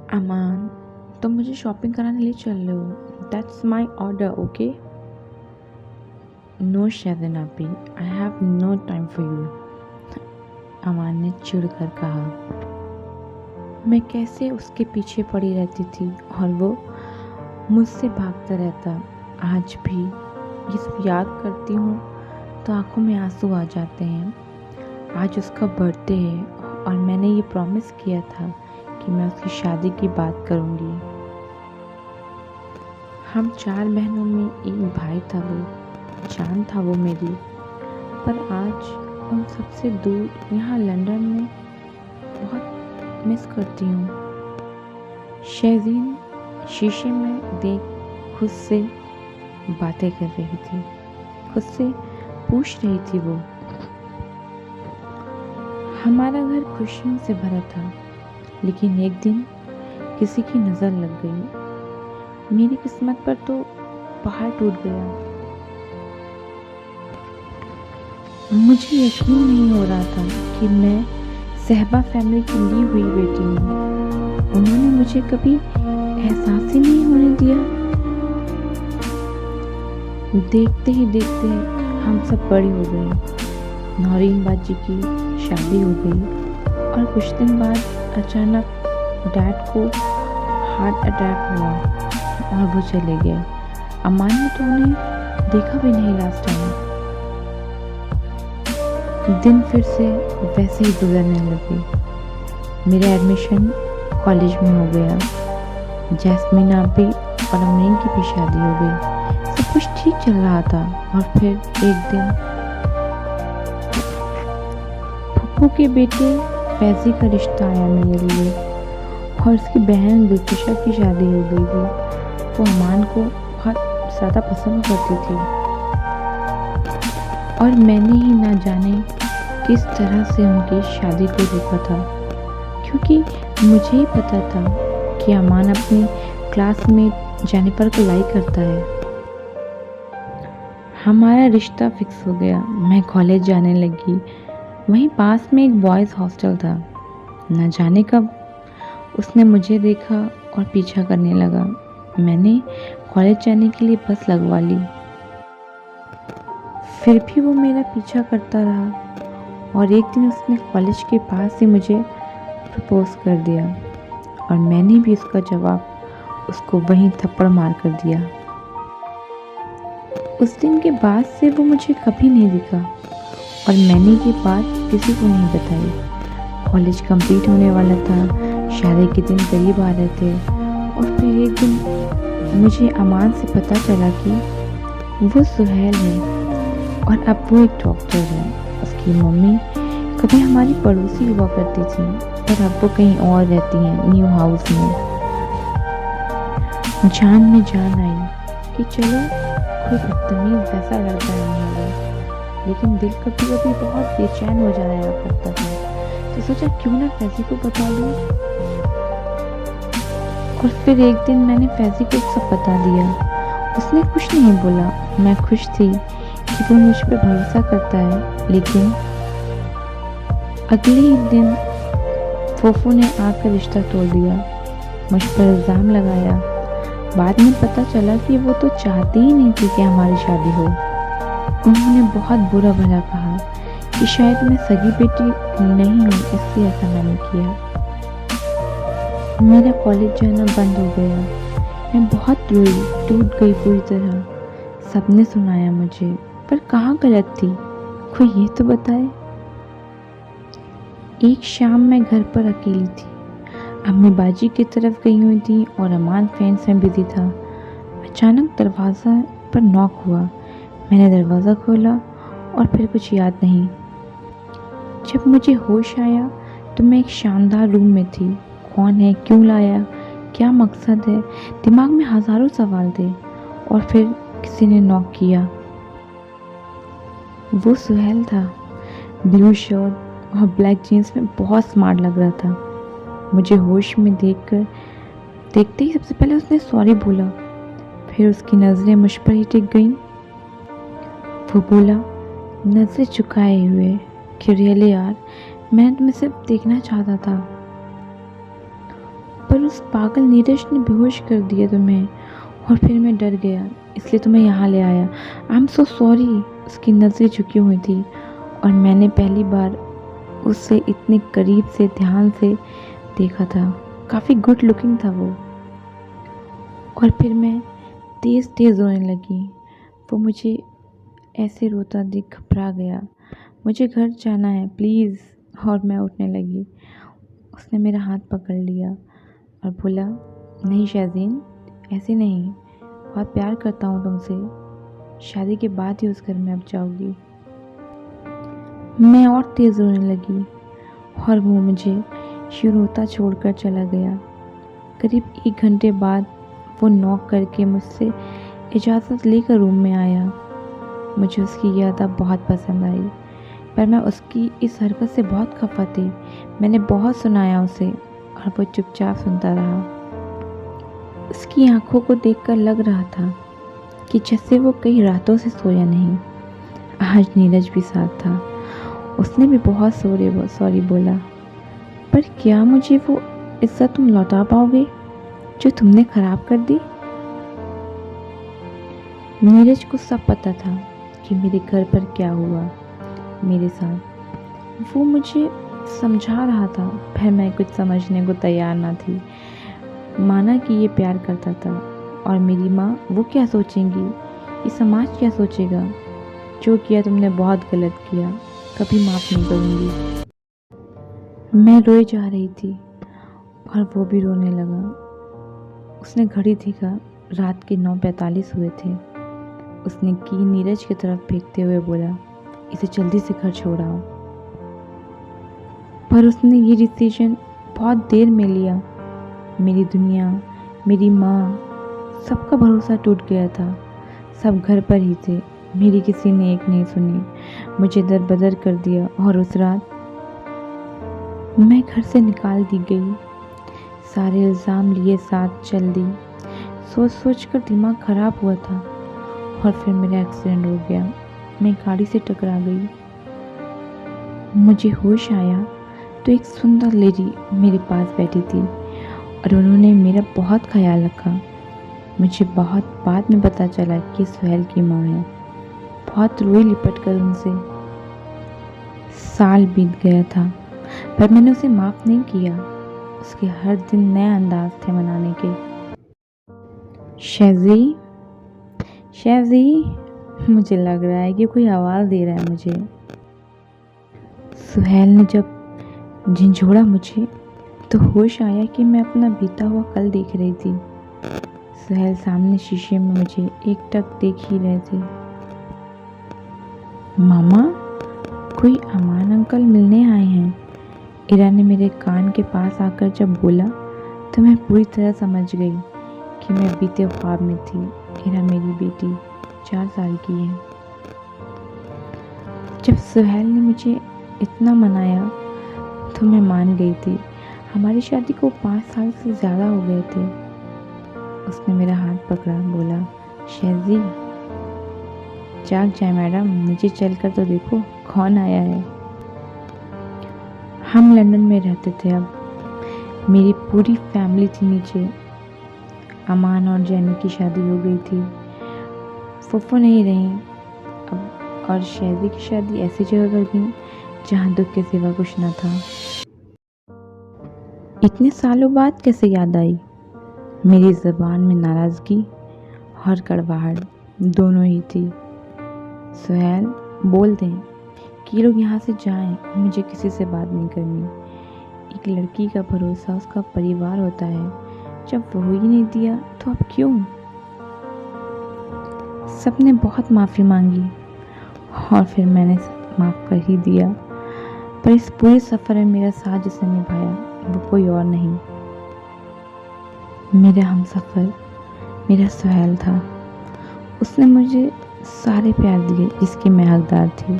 अमान, तुम मुझे शॉपिंग कराने ले चल रहे हो। That's my order, okay? No Shaizan आपी, I have no time for you, Aman ने चिढ़कर कहा। मैं कैसे उसके पीछे पड़ी रहती थी और वो मुझसे भागता रहता। आज भी ये सब याद करती हूँ तो आंखों में आंसू आ जाते हैं। आज उसका बर्थडे है और मैंने ये प्रॉमिस किया था कि मैं उसकी शादी की बात करूँगी। हम 4 बहनों में एक भाई था, वो जान था वो मेरी। पर आज उन सबसे दूर यहाँ लंदन में बहुत मिस करती हूँ। शैज़ीन शीशे में देख खुद से बातें कर रही थी, खुद से पूछ रही थी वो। हमारा घर खुशियों से भरा था, लेकिन एक दिन किसी की नज़र लग गई। मेरी किस्मत पर तो पहाड़ टूट गया। मुझे यकीन नहीं हो रहा था कि मैं सहबा फैमिली की ली हुई बेटी हूँ। उन्होंने मुझे कभी एहसास ही नहीं होने दिया। देखते ही देखते हम सब बड़े हो गए। नौरीन बाजी की शादी हो गई और कुछ दिन बाद अचानक डैड को हार्ट अटैक हुआ और वो चले गए। अमान ने तो उन्हें देखा भी नहीं लास्ट टाइम। दिन फिर से वैसे ही गुजरने लगे। मेरा एडमिशन कॉलेज में हो गया। जैस्मीन आपी और अमीन की भी शादी हो गई। सब कुछ ठीक चल रहा था और फिर एक दिन पप्पू के बेटे फैजी का रिश्ता आया मेरे लिए और उसकी बहन गुलफिशा की शादी हो गई थी। वो अमान को बहुत ज़्यादा पसंद करती थी और मैंने ही ना जाने किस तरह से उनकी शादी को रोका था, क्योंकि मुझे ही पता था कि अमान अपनी क्लासमेट जेनिफर को लाइक करता है। हमारा रिश्ता फिक्स हो गया। मैं कॉलेज जाने लगी। वहीं पास में एक बॉयज़ हॉस्टल था। न जाने कब उसने मुझे देखा और पीछा करने लगा। मैंने कॉलेज जाने के लिए बस लगवा ली। फिर भी वो मेरा पीछा करता रहा और एक दिन उसने कॉलेज के पास ही मुझे प्रपोज कर दिया और मैंने भी उसका जवाब उसको वहीं थप्पड़ मार कर दिया। उस दिन के बाद से वो मुझे कभी नहीं दिखा और मैंने ये बात किसी को नहीं बताई। कॉलेज कंप्लीट होने वाला था, शादी के दिन करीब आ रहे थे और फिर एक दिन मुझे अमान से पता चला कि वो सुहेल है और अब वो एक डॉक्टर है। उसकी मम्मी कभी हमारी पड़ोसी हुआ करती थी, पर अब वो कहीं और रहती हैं, न्यू हाउस में। जान में जान आई कि चलो कोई बदतमीज वैसा लड़का नहीं होगा, लेकिन दिल कभी कभी बहुत बेचैन हो जाया करता था। तो सोचा क्यों ना फैजी को बता दूं। और फिर एक दिन मैंने फैजी को सब बता दिया। उसने कुछ नहीं बोला। मैं खुश थी कि वो मुझ पर भरोसा करता है, लेकिन अगले ही दिन फोफू ने आकर रिश्ता तोड़ दिया, मुझ पर इल्ज़ाम लगाया। बाद में पता चला कि वो तो चाहती ही नहीं थी कि हमारी शादी हो। उन्होंने बहुत बुरा भला कहा कि शायद मैं सगी बेटी नहीं हूँ, इसलिए ऐसा मैंने किया। मेरा कॉलेज जाना बंद हो गया। मैं बहुत रोई, टूट गई पूरी तरह। सबने सुनाया मुझे, पर कहाँ गलत थी, कोई ये तो बताए। एक शाम मैं घर पर अकेली थी। अम्मी बाजी की तरफ गई हुई थी और अमान फ्रेंड्स में बिजी था। अचानक दरवाज़ा पर नॉक हुआ। मैंने दरवाज़ा खोला और फिर कुछ याद नहीं। जब मुझे होश आया तो मैं एक शानदार रूम में थी। कौन है, क्यों लाया, क्या मकसद है, दिमाग में हज़ारों सवाल थे। और फिर किसी ने नॉक किया। वो सुहेल था। ब्लू शर्ट और ब्लैक जीन्स में बहुत स्मार्ट लग रहा था। मुझे होश में देखते ही सबसे पहले उसने सॉरी बोला। फिर उसकी नज़रें मुझ पर ही टिक गईं। वो बोला नज़रें झुकाए हुए कि रियली यार, मैं तुम्हें सिर्फ देखना चाहता था। पर उस पागल नीरज ने बेहोश कर दिया तुम्हें और फिर मैं डर गया, इसलिए तुम्हें यहाँ ले आया। I am so sorry. उसकी नज़रें झुकी हुई थी और मैंने पहली बार उससे इतने करीब से ध्यान से देखा था। काफ़ी गुड लुकिंग था वो। और फिर मैं तेज़ तेज़ रोने लगी। वो मुझे ऐसे रोता देख घबरा गया। मुझे घर जाना है प्लीज़। और मैं उठने लगी। उसने मेरा हाथ पकड़ लिया और बोला, नहीं शहज़ीन, ऐसे नहीं, बहुत प्यार करता हूँ तुमसे। शादी के बाद ही उस घर में अब जाओगी। मैं और तेज़ रोने लगी और वो मुझे रोता छोड़कर चला गया। करीब 1 घंटे बाद वो नॉक करके मुझसे इजाज़त लेकर रूम में आया। मुझे उसकी याद बहुत पसंद आई, पर मैं उसकी इस हरकत से बहुत खफा थी। मैंने बहुत सुनाया उसे और वो चुपचाप सुनता रहा। उसकी आंखों को देखकर लग रहा था कि जैसे वो कई रातों से सोया नहीं। आज नीरज भी साथ था। उसने भी बहुत सॉरी बोला। पर क्या मुझे वो इज्जत तुम लौटा पाओगे जो तुमने खराब कर दी? नीरज को सब पता था कि मेरे घर पर क्या हुआ मेरे साथ। वो मुझे समझा रहा था, पर मैं कुछ समझने को तैयार ना थी। माना कि ये प्यार करता था, और मेरी माँ, वो क्या सोचेंगी, ये समाज क्या सोचेगा। जो किया तुमने बहुत गलत किया, कभी माफ़ नहीं करूँगी। मैं रोए जा रही थी और वो भी रोने लगा। उसने घड़ी देखा, रात के 9:45 हुए थे। उसने की नीरज की तरफ फेंकते हुए बोला, इसे जल्दी से घर छोड़ आओ। पर उसने ये डिसीजन बहुत देर में लिया। मेरी दुनिया, मेरी माँ, सबका भरोसा टूट गया था। सब घर पर ही थे, मेरी किसी ने एक नहीं सुनी। मुझे दरबदर कर दिया और उस रात मैं घर से निकाल दी गई। सारे इल्ज़ाम लिए साथ चल दी। सोच सोच कर दिमाग ख़राब हुआ था और फिर मेरा एक्सीडेंट हो गया। मैं गाड़ी से टकरा गई। मुझे होश आया तो एक सुंदर लेडी मेरे पास बैठी थी और उन्होंने मेरा बहुत ख्याल रखा। मुझे बहुत बाद में पता चला कि सुहेल की माँ है। बहुत रोई लिपट कर उनसे। साल बीत गया था, पर मैंने उसे माफ़ नहीं किया। उसके हर दिन नए अंदाज थे मनाने के। शहज़ी, मुझे लग रहा है कि कोई आवाज़ दे रहा है मुझे। सुहेल ने जब झिंझोड़ा मुझे, तो होश आया कि मैं अपना बीता हुआ कल देख रही थी। सुहेल सामने शीशे में मुझे एकटक देख ही रहे थे। मामा, कोई अमान अंकल मिलने आए हैं। इरा ने मेरे कान के पास आकर जब बोला तो मैं पूरी तरह समझ गई कि मैं बीते ख्वाब में थी। इरा मेरी बेटी 4 साल की है। जब सुहेल ने मुझे इतना मनाया तो मैं मान गई थी। हमारी शादी को 5 साल से ज़्यादा हो गए थे। उसने मेरा हाथ पकड़ा, बोला, शहज़ी, जाग जाए मैडम, नीचे चलकर तो देखो कौन आया है। हम लंदन में रहते थे अब। मेरी पूरी फैमिली थी नीचे। अमान और जैनी की शादी हो गई थी। फुफ्फू नहीं रही अब, और शहज़ी की शादी ऐसी जगह कर गई जहाँ दुख के सिवा कुछ न था। इतने सालों बाद कैसे याद आई? मेरी ज़बान में नाराज़गी और कड़वाहट दोनों ही थी। सुहेल, बोल दें कि लोग यहाँ से जाएं, मुझे किसी से बात नहीं करनी। एक लड़की का भरोसा उसका परिवार होता है। जब वो ही नहीं दिया तो अब क्यों? सबने बहुत माफ़ी मांगी और फिर मैंने माफ़ कर ही दिया। पर इस पूरे सफ़र में मेरा साथ जिसने निभाया वो कोई और नहीं, मेरा हमसफ़र मेरा सुहेल था। उसने मुझे सारे प्यार दिए जिसकी मैं हकदार थी।